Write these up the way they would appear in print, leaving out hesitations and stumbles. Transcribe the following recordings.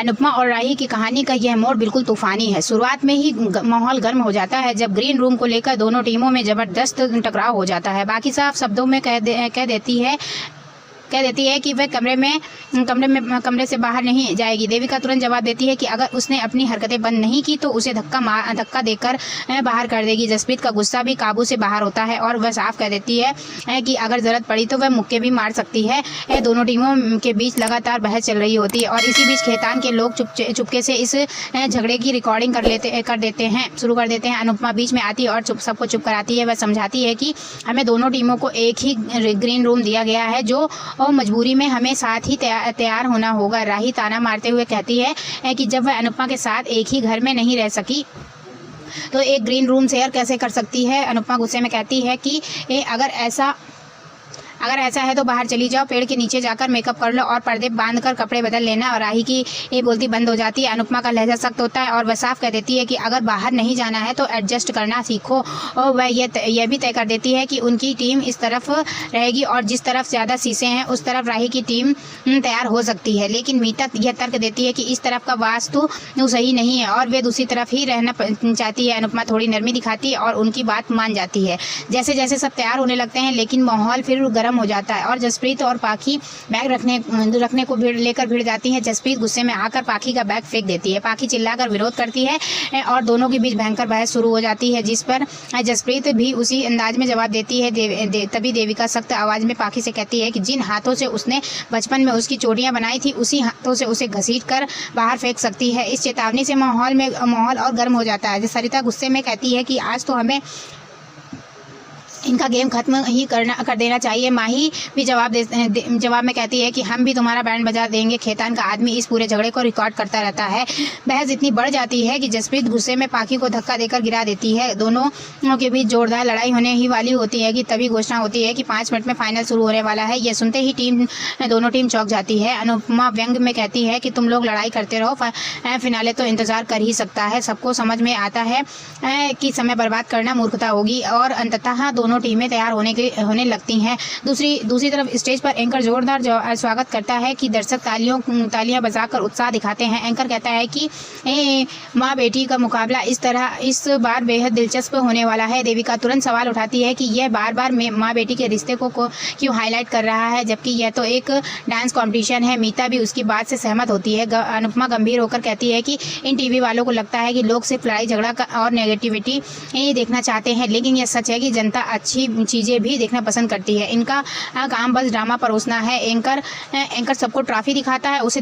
अनुपमा और राही की कहानी का यह मोड़ बिल्कुल तूफानी है। शुरुआत में ही माहौल गर्म हो जाता है जब ग्रीन रूम को लेकर दोनों टीमों में जबरदस्त टकराव हो जाता है। बाकी साफ शब्दों में कह देती है कि वह कमरे से बाहर नहीं जाएगी। देविका तुरंत जवाब देती है कि अगर उसने अपनी हरकतें बंद नहीं की तो उसे धक्का देकर बाहर कर देगी। जसप्रीत का गुस्सा भी काबू से बाहर होता है और वह साफ कह देती है कि अगर जरूरत पड़ी तो वह मुक्के भी मार सकती है। दोनों टीमों के बीच लगातार बहस चल रही होती है और इसी बीच खेतान के लोग चुपके से इस झगड़े की रिकॉर्डिंग शुरू कर देते हैं। अनुपमा बीच में आती है और सबको चुप कराती है। वह समझाती है कि हमें दोनों टीमों को एक ही ग्रीन रूम दिया गया है जो और मजबूरी में हमें साथ ही तैयार होना होगा। राही ताना मारते हुए कहती है कि जब वह अनुपमा के साथ एक ही घर में नहीं रह सकी तो एक ग्रीन रूम शेयर कैसे कर सकती है। अनुपमा गुस्से में कहती है कि अगर ऐसा है तो बाहर चली जाओ, पेड़ के नीचे जाकर मेकअप कर लो और पर्दे बांध कर कपड़े बदल लेना। और राही की ये बोलती बंद हो जाती है। अनुपमा का लहजा सख्त होता है और वह साफ कह देती है कि अगर बाहर नहीं जाना है तो एडजस्ट करना सीखो। और वह यह भी तय कर देती है कि उनकी टीम इस तरफ रहेगी और जिस तरफ ज़्यादा शीशे हैं उस तरफ राही की टीम तैयार हो सकती है। लेकिन मीता यह तर्क देती है कि इस तरफ का वास्तु सही नहीं है और वे दूसरी तरफ ही रहना चाहती है। अनुपमा थोड़ी नरमी दिखाती है और उनकी बात मान जाती है। जैसे जैसे सब तैयार होने लगते हैं लेकिन माहौल फिर गर्म हो जाता है और जसप्रीत और पाखी बैग रखने को लेकर भिड़ जाती है। जसप्रीत गुस्से में आकर पाखी का बैग फेंक देती है। पाखी चिल्लाकर विरोध करती है और दोनों के बीच भयंकर बहस शुरू हो जाती है जिस पर जसप्रीत भी उसी अंदाज में जवाब देती है। तभी देविका सख्त आवाज में पाखी से कहती है कि जिन हाथों से उसने बचपन में उसकी चोटियां बनाई थी उसी हाथों से उसे घसीट कर बाहर फेंक सकती है। इस चेतावनी से माहौल और गर्म हो जाता है। सरिता गुस्से में कहती है कि आज तो हमें इनका गेम खत्म ही कर देना चाहिए। माही भी जवाब में कहती है कि हम भी तुम्हारा बैंड बजा देंगे। खेतान का आदमी इस पूरे झगड़े को रिकॉर्ड करता रहता है। बहस इतनी बढ़ जाती है कि जसप्रीत गुस्से में पाखी को धक्का देकर गिरा देती है। दोनों के बीच जोरदार लड़ाई होने ही वाली होती है कि तभी घोषणा होती है कि 5 मिनट में फाइनल शुरू होने वाला है। यह सुनते ही दोनों टीम चौंक जाती है। अनुपमा व्यंग में कहती है कि तुम लोग लड़ाई करते रहो, फिनाले तो इंतजार कर ही सकता है। सबको समझ में आता है कि समय बर्बाद करना मूर्खता होगी और अंततः दोनों टीमें तैयार होने लगती हैं। दूसरी तरफ स्टेज पर एंकर जोरदार स्वागत करता है कि दर्शक तालियां बजाकर उत्साह दिखाते हैं। एंकर कहता है कि माँ बेटी का मुकाबला इस बार बेहद दिलचस्प होने वाला है। देविका तुरंत सवाल उठाती है कि यह बार माँ बेटी के रिश्ते को क्यों हाईलाइट कर रहा है जबकि यह तो एक डांस कॉम्पिटिशन है। मीता भी उसकी बात से सहमत होती है। अनुपमा गंभीर होकर कहती है कि इन टीवी वालों को लगता है कि लोग सिर्फ लड़ाई झगड़ा और नेगेटिविटी देखना चाहते हैं, लेकिन यह सच है कि जनता अच्छी चीजें भी देखना पसंद करती है। इनका काम बस ड्रामा परोसना है। एंकर सबको ट्रॉफी दिखाता है। उसे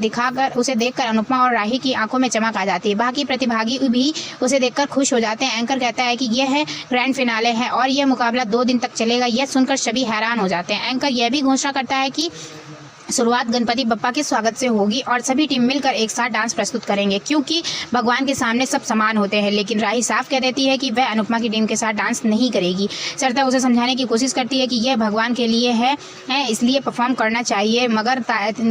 देखकर अनुपमा और राही की आंखों में चमक आ जाती है। बाकी प्रतिभागी भी उसे देखकर खुश हो जाते हैं। एंकर कहता है कि यह ग्रैंड फिनाले है और यह मुकाबला 2 दिन तक चलेगा। यह सुनकर सभी हैरान हो जाते हैं। एंकर यह भी घोषणा करता है कि शुरुआत गणपति बप्पा के स्वागत से होगी और सभी टीम मिलकर एक साथ डांस प्रस्तुत करेंगे क्योंकि भगवान के सामने सब समान होते हैं। लेकिन राही साफ कह देती है कि वह अनुपमा की टीम के साथ डांस नहीं करेगी। सरिता उसे समझाने की कोशिश करती है कि यह भगवान के लिए है इसलिए परफॉर्म करना चाहिए, मगर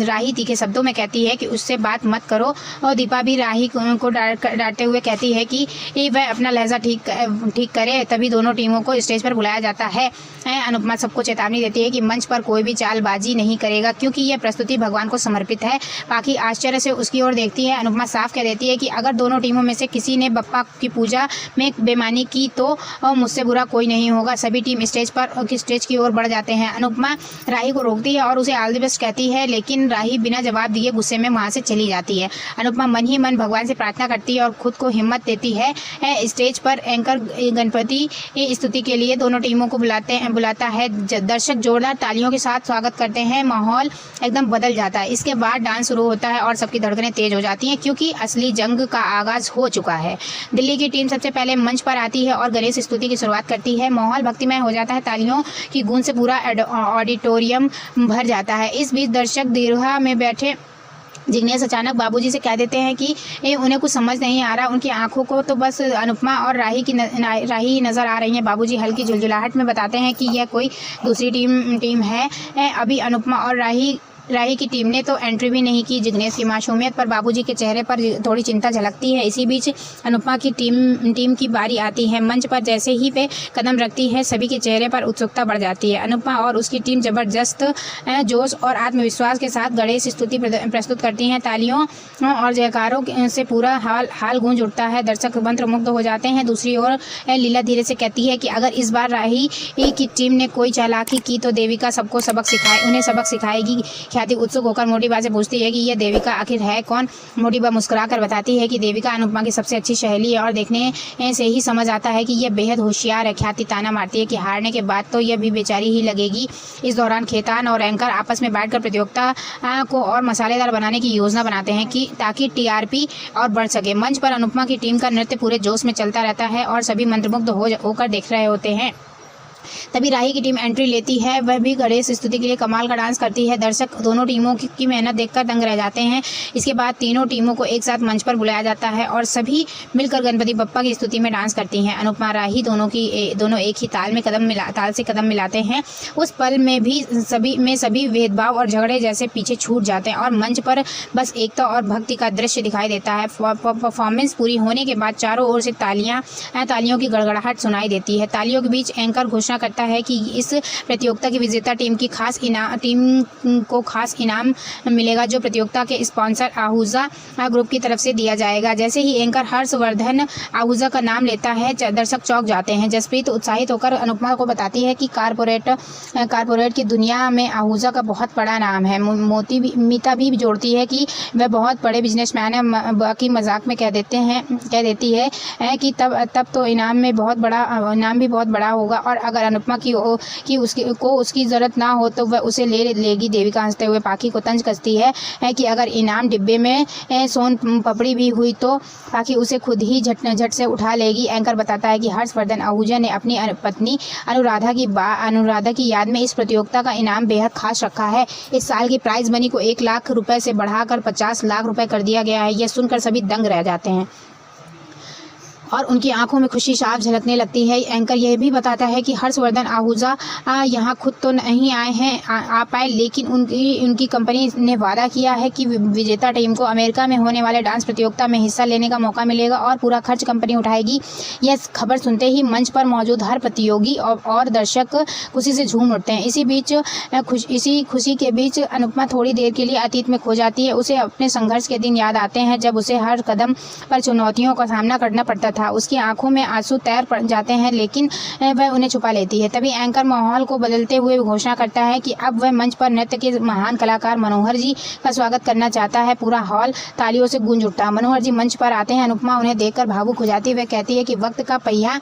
राही तीखे शब्दों में कहती है कि उससे बात मत करो। और दीपा भी राही को डांटते हुए कहती है कि वह अपना लहजा ठीक करे। तभी दोनों टीमों को स्टेज पर बुलाया जाता है। अनुपमा सबको चेतावनी देती है कि मंच पर कोई भी चालबाजी नहीं करेगा क्योंकि यह प्रस्तुति भगवान को समर्पित है। पाखी आश्चर्य से उसकी ओर देखती है। अनुपमा साफ कह देती है कि अगर दोनों टीमों में से किसी ने बप्पा की पूजा में बेईमानी की तो मुझसे बुरा कोई नहीं होगा। सभी टीम स्टेज की ओर बढ़ जाते हैं। अनुपमा राही को रोकती है और उसे ऑल द बेस्ट कहती है, लेकिन राही बिना जवाब दिए गुस्से में वहां से चली जाती है। अनुपमा मन ही मन भगवान से प्रार्थना करती है और खुद को हिम्मत देती है। स्टेज पर एंकर गणपति स्तुति के लिए दोनों टीमों को बुलाता है। दर्शक जोरदार तालियों के साथ स्वागत करते हैं। माहौल एकदम बदल जाता है। इसके बाद डांस शुरू होता है और सबकी धड़कनें तेज हो जाती हैं क्योंकि असली जंग का आगाज हो चुका है। दिल्ली की टीम सबसे पहले मंच पर आती है और गणेश स्तुति की शुरुआत करती है। माहौल भक्तिमय हो जाता है। तालियों की गूंज से पूरा ऑडिटोरियम भर जाता है। इस बीच दर्शक दीर्घा में बैठे जिग्नेश अचानक बाबूजी से कह देते हैं कि उन्हें कुछ समझ नहीं आ रहा। उनकी आंखों को तो बस अनुपमा और राही नजर आ रही है। बाबूजी हल्की झुलझुलाहट में बताते हैं कि यह कोई दूसरी टीम है। अभी अनुपमा और राही राही की टीम ने तो एंट्री भी नहीं की। जिग्नेश की मासूमियत पर बाबूजी के चेहरे पर थोड़ी चिंता झलकती है। इसी बीच अनुपमा की टीम की बारी आती है। मंच पर जैसे ही वे कदम रखती है, सभी के चेहरे पर उत्सुकता बढ़ जाती है। अनुपमा और उसकी टीम जबरदस्त जोश और आत्मविश्वास के साथ गणेश स्तुति प्रस्तुत करती हैं। तालियों और जयकारों से पूरा हाल गूंज उठता है। दर्शक मंत्रमुग्ध हो जाते हैं। दूसरी ओर लीला धीरे से कहती है कि अगर इस बार राही की टीम ने कोई चालाकी की तो देविका उन्हें सबक सिखाएगी। ख्याति उत्सुक होकर मोटिबा से पूछती है कि यह देविका आखिर है कौन। मोटिबा मुस्कुराकर बताती है कि देविका अनुपमा की सबसे अच्छी सहेली है और देखने से ही समझ आता है कि यह बेहद होशियार है। ख्याति ताना मारती है कि हारने के बाद तो यह भी बेचारी ही लगेगी। इस दौरान खेतान और एंकर आपस में बैठकर प्रतियोगिता को और मसालेदार बनाने की योजना बनाते हैं ताकि टीआरपी और बढ़ सके। मंच पर अनुपमा की टीम का नृत्य पूरे जोश में चलता रहता है और सभी मंत्रमुग्ध होकर देख रहे होते हैं। तभी राही की टीम एंट्री लेती है। वह भी गणेश स्तुति के लिए कमाल का डांस करती है। दर्शक दोनों टीमों की मेहनत देखकर दंग रह जाते हैं। इसके बाद तीनों टीमों को एक साथ मंच पर बुलाया जाता है और सभी मिलकर गणपति बप्पा की स्तुति में डांस करती हैं। अनुपमा राही दोनों एक ही ताल से कदम मिलाते हैं। उस पल में भी सभी भेदभाव और झगड़े जैसे पीछे छूट जाते हैं और मंच पर बस एकता और भक्ति का दृश्य दिखाई देता है। परफॉर्मेंस पूरी होने के बाद चारों ओर से तालियों की गड़गड़ाहट सुनाई देती है। तालियों के बीच एंकर घोषणा करता है कि इस प्रतियोगिता की विजेता टीम को खास इनाम मिलेगा, जो प्रतियोगिता के स्पॉन्सर आहूजा ग्रुप की तरफ से दिया जाएगा। जैसे ही एंकर हर्षवर्धन आहूजा का नाम लेता है, दर्शक चौंक जाते हैं। जसप्रीत उत्साहित होकर अनुपमा को बताती है कि कारपोरेट की दुनिया में आहूजा का बहुत बड़ा नाम है। मीता भी जोड़ती है कि वह बहुत बड़े बिजनेसमैन है। बाकी मजाक में कह देती है कि तब तो इनाम भी बहुत बड़ा होगा और अगर अनुपमा की उसकी ज़रूरत ना हो तो वह उसे ले लेगी। देविका हंसते हुए पाखी को तंज कसती है कि अगर इनाम डिब्बे में सोन पपड़ी भी हुई तो पाखी उसे खुद ही झट से उठा लेगी। एंकर बताता है कि हर्षवर्धन आहूजा ने अपनी पत्नी अनुराधा की याद में इस प्रतियोगिता का इनाम बेहद खास रखा है। इस साल की प्राइज मनी को 1 लाख रुपए से बढ़ाकर 50 लाख रुपए कर दिया गया है। यह सुनकर सभी दंग रह जाते हैं और उनकी आंखों में खुशी साफ झलकने लगती है। एंकर यह भी बताता है कि हर्षवर्धन आहूजा यहाँ खुद तो नहीं आ पाए, लेकिन उनकी कंपनी ने वादा किया है कि विजेता टीम को अमेरिका में होने वाले डांस प्रतियोगिता में हिस्सा लेने का मौका मिलेगा और पूरा खर्च कंपनी उठाएगी। यह खबर सुनते ही मंच पर मौजूद हर प्रतियोगी और दर्शक खुशी से झूम उठते हैं। इसी खुशी के बीच अनुपमा थोड़ी देर के लिए अतीत में खो जाती है। उसे अपने संघर्ष के दिन याद आते हैं जब उसे हर कदम पर चुनौतियों का सामना करना पड़ता था। उसकी आंखों में आंसू तैर पड़ जाते हैं, लेकिन वह उन्हें छुपा लेती है। तभी एंकर माहौल को बदलते हुए घोषणा करता है कि अब वह मंच पर नृत्य के महान कलाकार मनोहर जी का स्वागत करना चाहता है। पूरा हॉल तालियों से गूंज उठता। मनोहर जी मंच पर आते हैं। अनुपमा उन्हें देखकर भावुक हो जाती है। वह कहती है कि वक्त का पहिया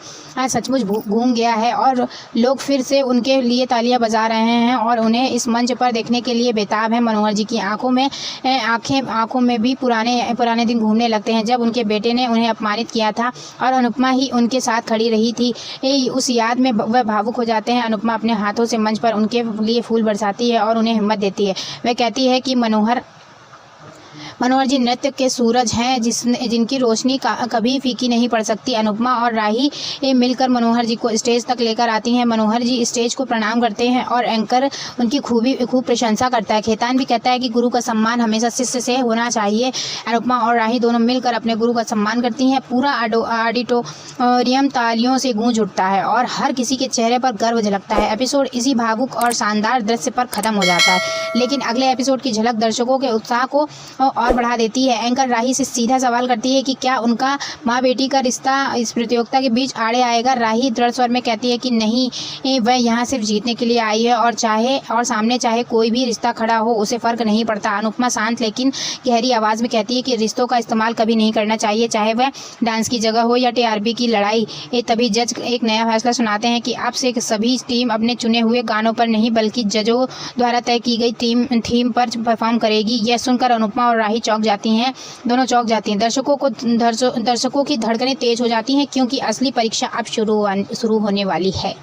सचमुच घूम गया है और लोग फिर से उनके लिए तालियां बजा रहे हैं और उन्हें इस मंच पर देखने के लिए बेताब है। मनोहर जी की आंखों में भी पुराने दिन घूमने लगते हैं जब उनके बेटे ने उन्हें अपमानित किया था और अनुपमा ही उनके साथ खड़ी रही थी। उस याद में वह भावुक हो जाते हैं। अनुपमा अपने हाथों से मंच पर उनके लिए फूल बरसाती है और उन्हें हिम्मत देती है। वह कहती है कि मनोहर जी नृत्य के सूरज हैं जिनकी रोशनी कभी फीकी नहीं पड़ सकती। अनुपमा और राही मिलकर मनोहर जी को स्टेज तक लेकर आती हैं। मनोहर जी स्टेज को प्रणाम करते हैं और एंकर उनकी खूब प्रशंसा करता है। खेतान भी कहता है कि गुरु का सम्मान हमेशा शिष्य से होना चाहिए। अनुपमा और राही दोनों मिलकर अपने गुरु का सम्मान करती हैं। पूरा ऑडिटोरियम तालियों से गूंज उठता है और हर किसी के चेहरे पर गर्व झलकता है। एपिसोड इसी भावुक और शानदार दृश्य पर खत्म हो जाता है, लेकिन अगले एपिसोड की झलक दर्शकों के उत्साह को और बढ़ा देती है। एंकर राही से सीधा सवाल करती है कि क्या उनका माँ बेटी का रिश्ता इस प्रतियोगिता के बीच आड़े आएगा। राही दृढ़ स्वर में कहती है कि नहीं, वह यहाँ सिर्फ जीतने के लिए आई है और सामने चाहे कोई भी रिश्ता खड़ा हो उसे फर्क नहीं पड़ता। अनुपमा शांत लेकिन गहरी आवाज़ में कहती है कि रिश्तों का इस्तेमाल कभी नहीं करना चाहिए, चाहे वह डांस की जगह हो या टीआरपी की लड़ाई। तभी जज एक नया फैसला सुनाते हैं कि अब से सभी टीम अपने चुने हुए गानों पर नहीं बल्कि जजों द्वारा तय की गई थीम पर परफॉर्म करेगी। यह सुनकर अनुपमा और राही दोनों चौंक जाती हैं। दर्शकों की धड़कनें तेज हो जाती हैं क्योंकि असली परीक्षा अब शुरू होने वाली है।